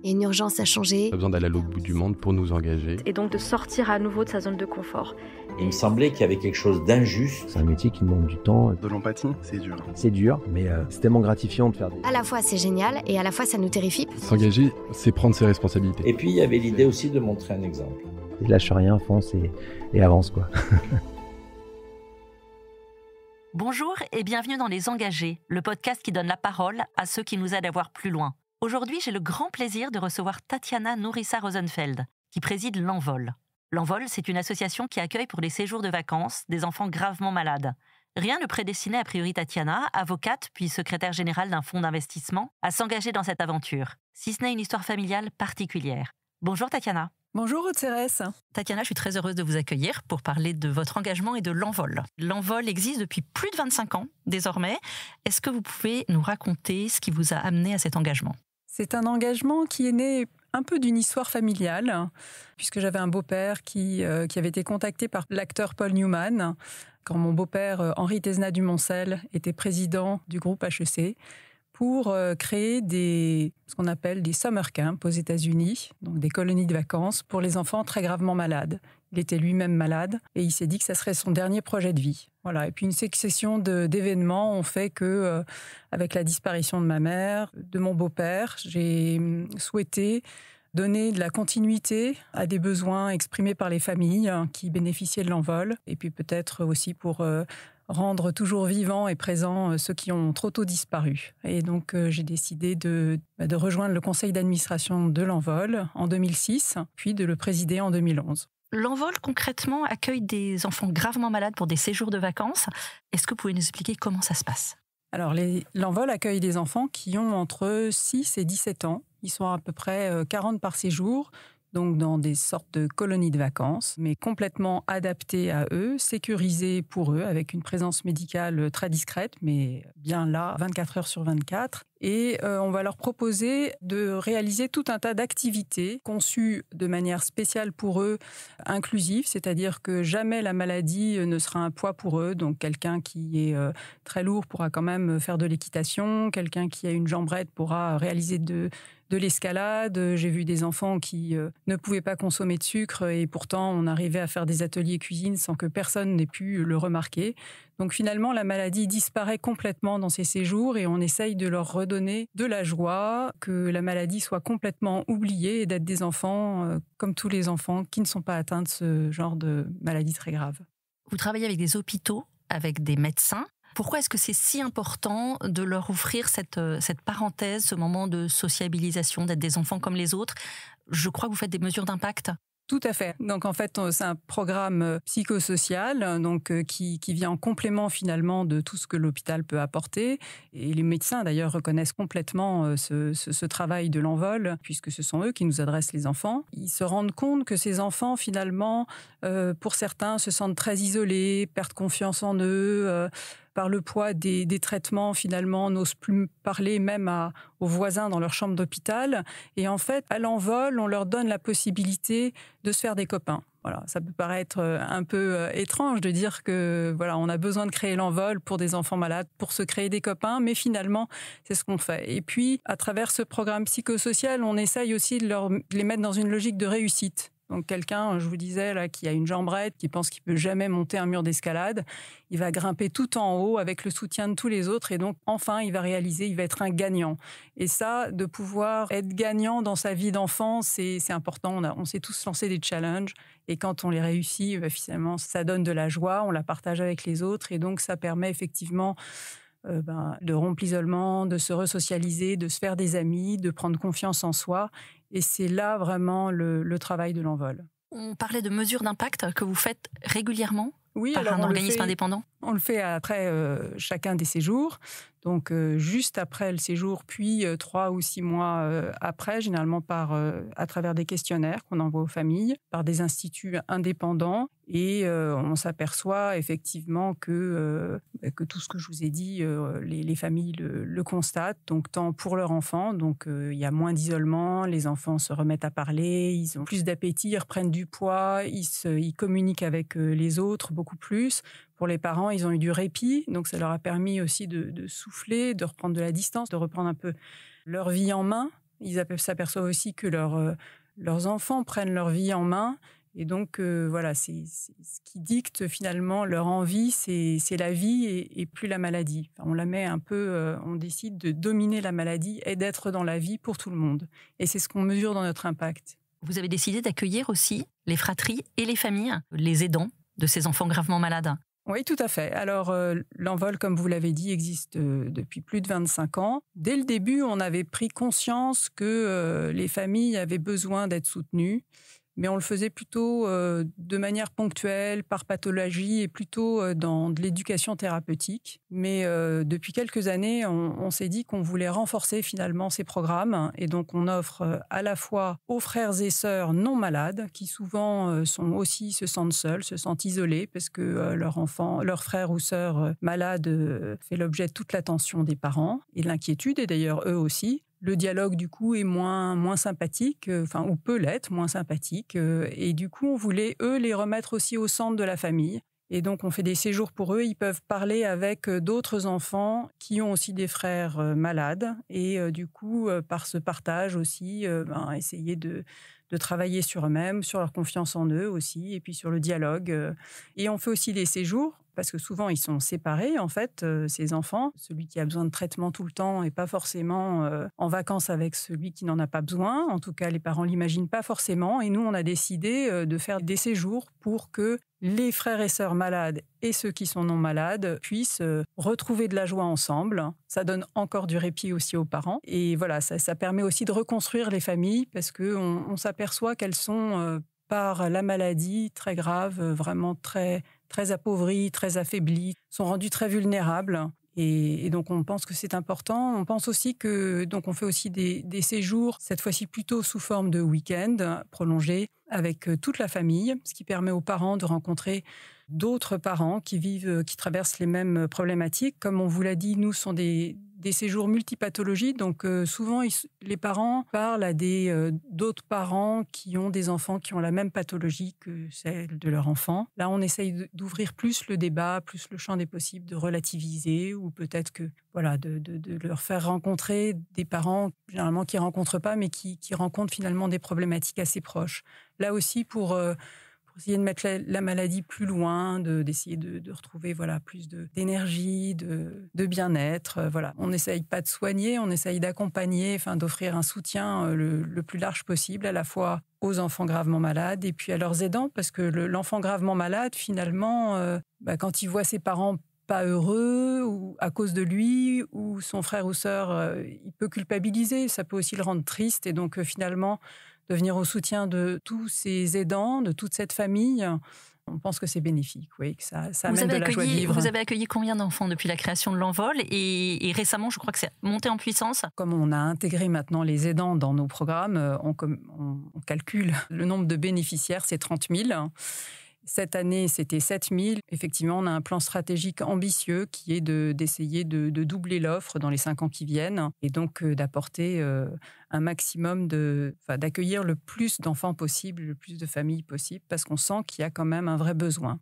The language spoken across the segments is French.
Il y a une urgence à changer. Pas besoin d'aller à l'autre bout du monde pour nous engager. Et donc de sortir à nouveau de sa zone de confort. Il me semblait qu'il y avait quelque chose d'injuste. C'est un métier qui demande du temps. De l'empathie, c'est dur. C'est dur, mais c'est tellement gratifiant de faire des... À la fois c'est génial et à la fois ça nous terrifie. S'engager, c'est prendre ses responsabilités. Et puis il y avait l'idée aussi de montrer un exemple. Et lâche rien, fonce et avance quoi. Bonjour et bienvenue dans Les Engagés, le podcast qui donne la parole à ceux qui nous aident à voir plus loin. Aujourd'hui, j'ai le grand plaisir de recevoir Tatiana Nourissa-Rosenfeld, qui préside l'Envol. L'Envol, c'est une association qui accueille pour les séjours de vacances des enfants gravement malades. Rien ne prédestinait a priori Tatiana, avocate puis secrétaire générale d'un fonds d'investissement, à s'engager dans cette aventure, si ce n'est une histoire familiale particulière. Bonjour Tatiana. Bonjour Aude-Cérès. Tatiana, je suis très heureuse de vous accueillir pour parler de votre engagement et de l'Envol. L'Envol existe depuis plus de 25 ans désormais. Est-ce que vous pouvez nous raconter ce qui vous a amené à cet engagement ? C'est un engagement qui est né un peu d'une histoire familiale, puisque j'avais un beau-père qui avait été contacté par l'acteur Paul Newman, quand mon beau-père Henri Tesna du Moncel était président du groupe HEC, pour créer ce qu'on appelle des summer camps aux États-Unis, donc des colonies de vacances pour les enfants très gravement malades. Il était lui-même malade et il s'est dit que ça serait son dernier projet de vie. Voilà. Et puis une succession d'événements ont fait que, avec la disparition de ma mère, de mon beau-père, j'ai souhaité donner de la continuité à des besoins exprimés par les familles qui bénéficiaient de l'Envol, et puis peut-être aussi pour rendre toujours vivants et présents ceux qui ont trop tôt disparu. Et donc j'ai décidé de rejoindre le conseil d'administration de l'Envol en 2006, puis de le présider en 2011. L'Envol, concrètement, accueille des enfants gravement malades pour des séjours de vacances. Est-ce que vous pouvez nous expliquer comment ça se passe ? Alors, l'Envol accueille des enfants qui ont entre 6 et 17 ans. Ils sont à peu près 40 par séjour, donc dans des sortes de colonies de vacances, mais complètement adaptées à eux, sécurisées pour eux, avec une présence médicale très discrète, mais bien là, 24 heures sur 24. Et on va leur proposer de réaliser tout un tas d'activités conçues de manière spéciale pour eux, inclusives, c'est-à-dire que jamais la maladie ne sera un poids pour eux. Donc quelqu'un qui est très lourd pourra quand même faire de l'équitation, quelqu'un qui a une jambrette pourra réaliser de l'escalade. J'ai vu des enfants qui ne pouvaient pas consommer de sucre et pourtant on arrivait à faire des ateliers cuisine sans que personne n'ait pu le remarquer. Donc finalement, la maladie disparaît complètement dans ces séjours et on essaye de leur redonner de la joie, que la maladie soit complètement oubliée et d'être des enfants comme tous les enfants qui ne sont pas atteints de ce genre de maladie très grave. Vous travaillez avec des hôpitaux, avec des médecins. Pourquoi est-ce que c'est si important de leur offrir cette parenthèse, ce moment de sociabilisation, d'être des enfants comme les autres ? Je crois que vous faites des mesures d'impact. Tout à fait. Donc en fait, c'est un programme psychosocial donc qui vient en complément finalement de tout ce que l'hôpital peut apporter. Et les médecins d'ailleurs reconnaissent complètement ce travail de l'Envol, puisque ce sont eux qui nous adressent les enfants. Ils se rendent compte que ces enfants finalement, pour certains, se sentent très isolés, perdent confiance en eux. Par le poids des traitements, finalement, n'osent plus parler même aux voisins dans leur chambre d'hôpital. Et en fait, à l'Envol, on leur donne la possibilité de se faire des copains. Voilà, ça peut paraître un peu étrange de dire que voilà, on a besoin de créer l'Envol pour des enfants malades, pour se créer des copains, mais finalement, c'est ce qu'on fait. Et puis, à travers ce programme psychosocial, on essaye aussi de les mettre dans une logique de réussite. Donc quelqu'un, je vous disais, là, qui a une jambrette, qui pense qu'il peut jamais monter un mur d'escalade, il va grimper tout en haut avec le soutien de tous les autres et donc enfin il va réaliser, il va être un gagnant. Et ça, de pouvoir être gagnant dans sa vie d'enfant, c'est important. On s'est tous lancé des challenges et quand on les réussit, finalement, ça donne de la joie, on la partage avec les autres et donc ça permet effectivement de rompre l'isolement, de se resocialiser, de se faire des amis, de prendre confiance en soi. Et c'est là vraiment le travail de l'Envol. On parlait de mesures d'impact que vous faites régulièrement par un organisme indépendant. On le fait après chacun des séjours. Donc juste après le séjour, puis 3 ou 6 mois après, généralement à travers des questionnaires qu'on envoie aux familles, par des instituts indépendants. Et on s'aperçoit effectivement que tout ce que je vous ai dit, les familles le constatent, donc tant pour leur enfant, donc il y a moins d'isolement, les enfants se remettent à parler, ils ont plus d'appétit, ils reprennent du poids, ils communiquent avec les autres beaucoup plus. Pour les parents, ils ont eu du répit, donc ça leur a permis aussi de souffler, de reprendre de la distance, de reprendre un peu leur vie en main. Ils s'aperçoivent aussi que leurs enfants prennent leur vie en main. Et donc, voilà, c'est ce qui dicte finalement leur envie, c'est la vie et plus la maladie. Enfin, on la met un peu, on décide de dominer la maladie et d'être dans la vie pour tout le monde. Et c'est ce qu'on mesure dans notre impact. Vous avez décidé d'accueillir aussi les fratries et les familles, les aidants de ces enfants gravement malades. Oui, tout à fait. Alors, l'Envol, comme vous l'avez dit, existe depuis plus de 25 ans. Dès le début, on avait pris conscience que les familles avaient besoin d'être soutenues. Mais on le faisait plutôt de manière ponctuelle, par pathologie, et plutôt dans de l'éducation thérapeutique. Mais depuis quelques années, on s'est dit qu'on voulait renforcer finalement ces programmes. Et donc, on offre à la fois aux frères et sœurs non malades, qui souvent se sentent seuls, se sentent isolés, parce que leur frère ou sœur malade fait l'objet de toute l'attention des parents et de l'inquiétude, et d'ailleurs eux aussi. Le dialogue, du coup, est moins sympathique, ou peut l'être, moins sympathique. Et du coup, on voulait, eux, les remettre aussi au centre de la famille. Et donc, on fait des séjours pour eux. Ils peuvent parler avec d'autres enfants qui ont aussi des frères malades. Et du coup, par ce partage aussi, essayer de travailler sur eux-mêmes, sur leur confiance en eux aussi, et puis sur le dialogue. Et on fait aussi des séjours, parce que souvent, ils sont séparés, en fait, ces enfants. Celui qui a besoin de traitement tout le temps n'est pas forcément en vacances avec celui qui n'en a pas besoin. En tout cas, les parents ne l'imaginent pas forcément. Et nous, on a décidé de faire des séjours pour que les frères et sœurs malades et ceux qui sont non malades puissent retrouver de la joie ensemble. Ça donne encore du répit aussi aux parents. Et voilà, ça permet aussi de reconstruire les familles, parce qu'on s'aperçoit qu'elles sont, par la maladie très grave, vraiment très appauvries, très affaiblies, sont rendues très vulnérables. Et donc, on pense que c'est important. On pense aussi on fait aussi des séjours, cette fois-ci plutôt sous forme de week-end prolongés, avec toute la famille, ce qui permet aux parents de rencontrer d'autres parents qui traversent les mêmes problématiques. Comme on vous l'a dit, nous, ce sont des séjours multipathologiques. Donc, souvent, les parents parlent à d'autres parents qui ont des enfants qui ont la même pathologie que celle de leur enfant. Là, on essaye d'ouvrir plus le débat, plus le champ des possibles, de relativiser, ou peut-être que, voilà, de leur faire rencontrer des parents, généralement, qui ne rencontrent pas, mais qui rencontrent finalement des problématiques assez proches. Là aussi, pour essayer de mettre la maladie plus loin, d'essayer de retrouver, voilà, plus d'énergie, de bien-être. Voilà. On n'essaye pas de soigner, on essaye d'accompagner, d'offrir un soutien le plus large possible, à la fois aux enfants gravement malades et puis à leurs aidants, parce que l'enfant gravement malade, finalement, quand il voit ses parents pas heureux, ou à cause de lui, ou son frère ou sœur, il peut culpabiliser, ça peut aussi le rendre triste, et donc finalement, de venir au soutien de tous ces aidants, de toute cette famille, on pense que c'est bénéfique, oui, que ça amène de la joie de vivre. Vous avez accueilli combien d'enfants depuis la création de l'Envol, et récemment, je crois que c'est monté en puissance. Comme on a intégré maintenant les aidants dans nos programmes, on calcule le nombre de bénéficiaires, c'est 30 000. Cette année, c'était 7 000. Effectivement, on a un plan stratégique ambitieux qui est d'essayer de doubler l'offre dans les 5 ans qui viennent, et donc d'apporter un maximum d'accueillir le plus d'enfants possible, le plus de familles possible, parce qu'on sent qu'il y a quand même un vrai besoin.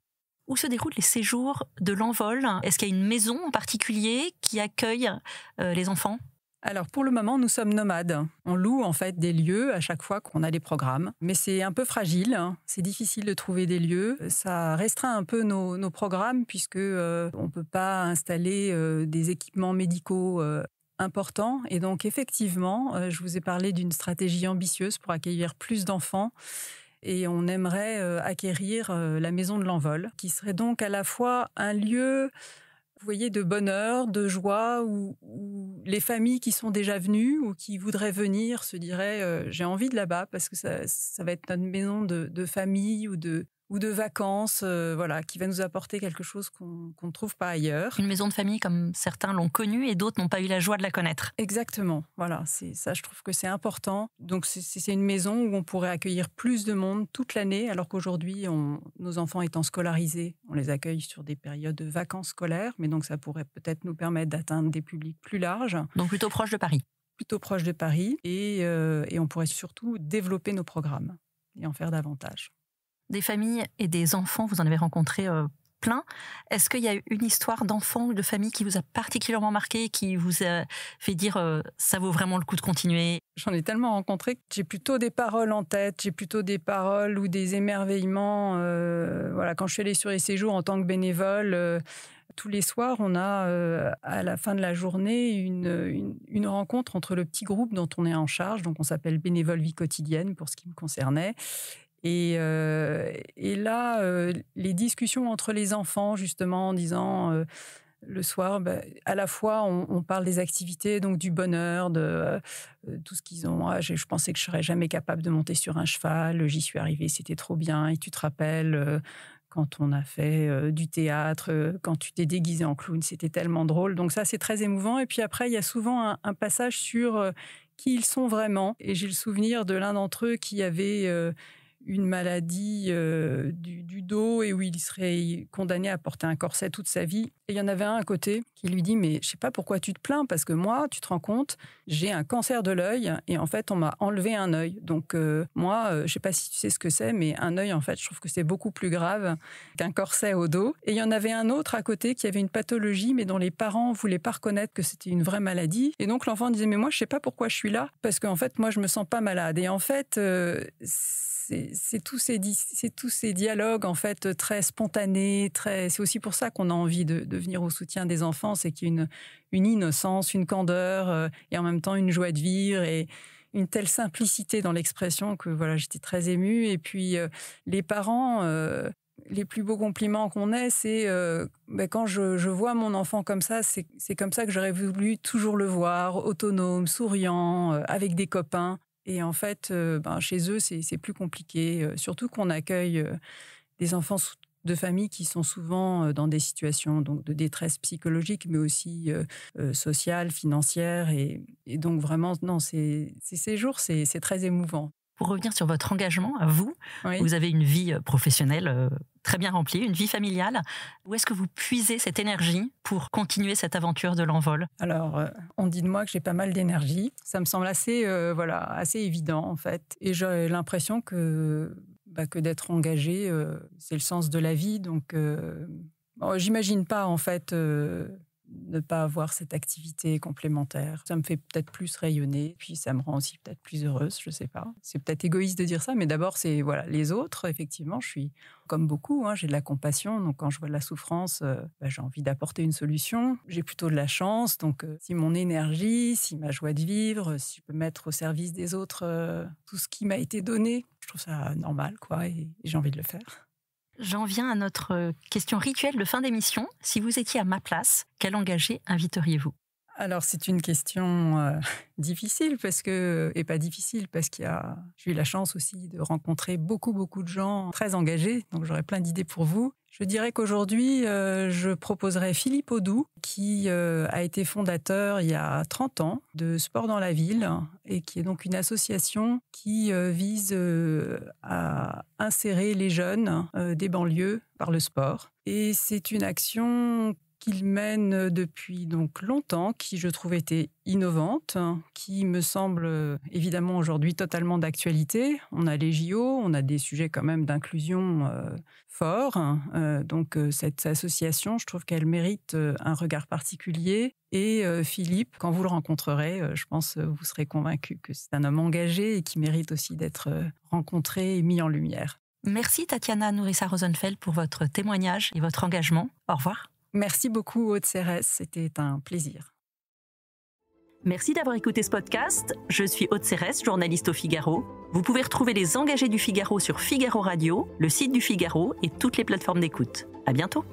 Où se déroulent les séjours de l'Envol ? Est-ce qu'il y a une maison en particulier qui accueille les enfants ? Alors, pour le moment, nous sommes nomades. On loue en fait des lieux à chaque fois qu'on a des programmes. Mais c'est un peu fragile, c'est difficile de trouver des lieux. Ça restreint un peu nos programmes, puisque on ne peut pas installer des équipements médicaux importants. Et donc, effectivement, je vous ai parlé d'une stratégie ambitieuse pour accueillir plus d'enfants. Et on aimerait acquérir la Maison de l'Envol, qui serait donc à la fois un lieu, vous voyez, de bonheur, de joie, où les familles qui sont déjà venues ou qui voudraient venir se diraient j'ai envie de là-bas, parce que ça va être notre maison de famille ou de vacances, voilà, qui va nous apporter quelque chose qu'on ne trouve pas ailleurs. Une maison de famille comme certains l'ont connue et d'autres n'ont pas eu la joie de la connaître. Exactement, voilà, c'est ça, je trouve que c'est important. Donc c'est une maison où on pourrait accueillir plus de monde toute l'année, alors qu'aujourd'hui, nos enfants étant scolarisés, on les accueille sur des périodes de vacances scolaires, mais donc ça pourrait peut-être nous permettre d'atteindre des publics plus larges. Donc plutôt proche de Paris. Plutôt proche de Paris, et on pourrait surtout développer nos programmes et en faire davantage. Des familles et des enfants, vous en avez rencontré plein. Est-ce qu'il y a une histoire d'enfant ou de famille qui vous a particulièrement marqué, qui vous a fait dire ça vaut vraiment le coup de continuer? J'en ai tellement rencontré que j'ai plutôt des paroles en tête, j'ai plutôt des paroles ou des émerveillements. Voilà, quand je suis allée sur les séjours en tant que bénévole, tous les soirs, on a à la fin de la journée une rencontre entre le petit groupe dont on est en charge. Donc on s'appelle Bénévole Vie Quotidienne pour ce qui me concernait. Et là, les discussions entre les enfants, justement, en disant le soir, à la fois, on parle des activités, donc du bonheur, de tout ce qu'ils ont. Je pensais que je serais jamais capable de monter sur un cheval. J'y suis arrivée, c'était trop bien. Et tu te rappelles quand on a fait du théâtre, quand tu t'es déguisé en clown, c'était tellement drôle. Donc ça, c'est très émouvant. Et puis après, il y a souvent un passage sur qui ils sont vraiment. Et j'ai le souvenir de l'un d'entre eux qui avait une maladie du dos et où il serait condamné à porter un corset toute sa vie. Et il y en avait un à côté qui lui dit « Mais je sais pas pourquoi tu te plains, parce que moi, tu te rends compte, j'ai un cancer de l'œil et en fait, on m'a enlevé un œil. Donc moi, je sais pas si tu sais ce que c'est, mais un œil, en fait, je trouve que c'est beaucoup plus grave qu'un corset au dos. » Et il y en avait un autre à côté qui avait une pathologie, mais dont les parents voulaient pas reconnaître que c'était une vraie maladie. Et donc l'enfant disait « Mais moi, je sais pas pourquoi je suis là, parce qu'en fait, moi, je me sens pas malade. » Et en fait, c'est tous ces dialogues en fait très spontanés, c'est aussi pour ça qu'on a envie de venir au soutien des enfants, c'est qu'il y a une innocence, une candeur et en même temps une joie de vivre et une telle simplicité dans l'expression que voilà, j'étais très émue. Et puis les parents, les plus beaux compliments qu'on ait, c'est quand je vois mon enfant comme ça, c'est comme ça que j'aurais voulu toujours le voir, autonome, souriant, avec des copains. Et en fait, chez eux, c'est plus compliqué. Surtout qu'on accueille des enfants de familles qui sont souvent dans des situations donc, de détresse psychologique, mais aussi sociale, financière. Et donc vraiment, non, ces séjours, c'est très émouvant. Pour revenir sur votre engagement, à vous, oui. Vous avez une vie professionnelle très bien remplie, une vie familiale. Où est-ce que vous puisez cette énergie pour continuer cette aventure de l'envol? Alors, on dit de moi que j'ai pas mal d'énergie. Ça me semble assez évident, en fait. Et j'ai l'impression que d'être engagé, c'est le sens de la vie. Donc, j'imagine pas, en fait, ne pas avoir cette activité complémentaire. Ça me fait peut-être plus rayonner, puis ça me rend aussi peut-être plus heureuse, je sais pas. C'est peut-être égoïste de dire ça, mais d'abord, c'est les autres. Effectivement, je suis comme beaucoup, j'ai de la compassion, donc quand je vois de la souffrance, j'ai envie d'apporter une solution. J'ai plutôt de la chance, donc si mon énergie, si ma joie de vivre, si je peux mettre au service des autres tout ce qui m'a été donné, je trouve ça normal, quoi, et j'ai envie de le faire. J'en viens à notre question rituelle de fin d'émission. Si vous étiez à ma place, quel engagé inviteriez-vous? Alors, c'est une question difficile, et pas difficile, parce j'ai eu la chance aussi de rencontrer beaucoup de gens très engagés, donc j'aurais plein d'idées pour vous. Je dirais qu'aujourd'hui, je proposerais Philippe Audoux, qui a été fondateur il y a 30 ans de Sport dans la ville, et qui est donc une association qui vise à insérer les jeunes des banlieues par le sport. Et c'est une action qu'il mène depuis donc longtemps, qui je trouve était innovante, qui me semble évidemment aujourd'hui totalement d'actualité. On a les JO, on a des sujets quand même d'inclusion forts. Donc cette association, je trouve qu'elle mérite un regard particulier. Et Philippe, quand vous le rencontrerez, je pense que vous serez convaincu que c'est un homme engagé et qui mérite aussi d'être rencontré et mis en lumière. Merci Tatiana Nourissa Rosenfeld pour votre témoignage et votre engagement. Au revoir. Merci beaucoup, Aude Cérès. C'était un plaisir. Merci d'avoir écouté ce podcast. Je suis Aude Cérès, journaliste au Figaro. Vous pouvez retrouver les engagés du Figaro sur Figaro Radio, le site du Figaro et toutes les plateformes d'écoute. À bientôt.